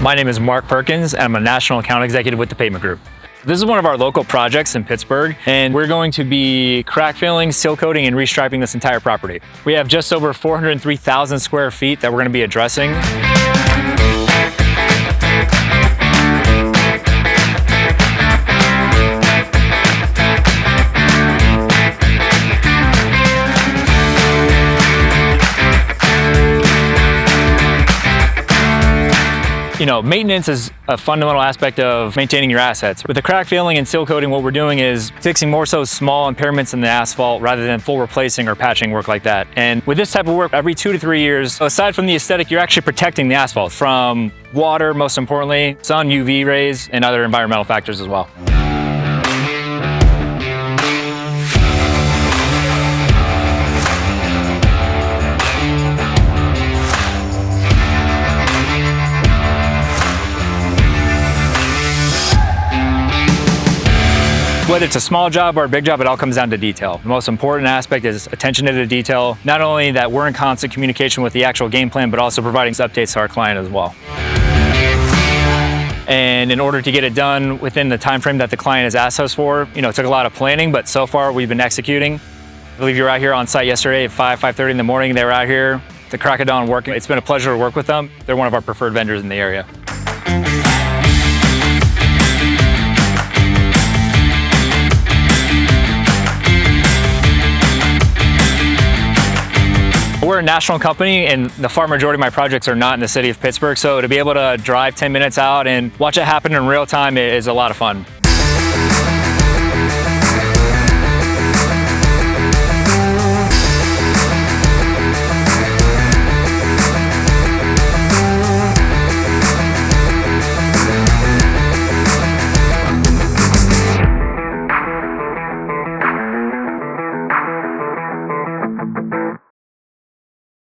My name is Mark Perkins, and I'm a National Account Executive with the Pavement Group. This is one of our local projects in Pittsburgh, and we're going to be crack filling, seal coating, and restriping this entire property. We have just over 403,000 square feet that we're going to be addressing. You know, maintenance is a fundamental aspect of maintaining your assets. With the crack filling and seal coating, what we're doing is fixing more so small impairments in the asphalt rather than full replacing or patching work like that. And with this type of work, every 2 to 3 years, aside from the aesthetic, you're actually protecting the asphalt from water, most importantly, sun, UV rays, and other environmental factors as well. Whether it's a small job or a big job, it all comes down to detail. The most important aspect is attention to the detail. Not only that we're in constant communication with the actual game plan, but also providing updates to our client as well. And in order to get it done within the time frame that the client has asked us for, it took a lot of planning, but so far we've been executing. I believe you were out here on site yesterday at 5:30 in the morning. They were out here the crack of dawn working. It's been a pleasure to work with them. They're one of our preferred vendors in the area. We're a national company, and the far majority of my projects are not in the city of Pittsburgh, so to be able to drive 10 minutes out and watch it happen in real time is a lot of fun.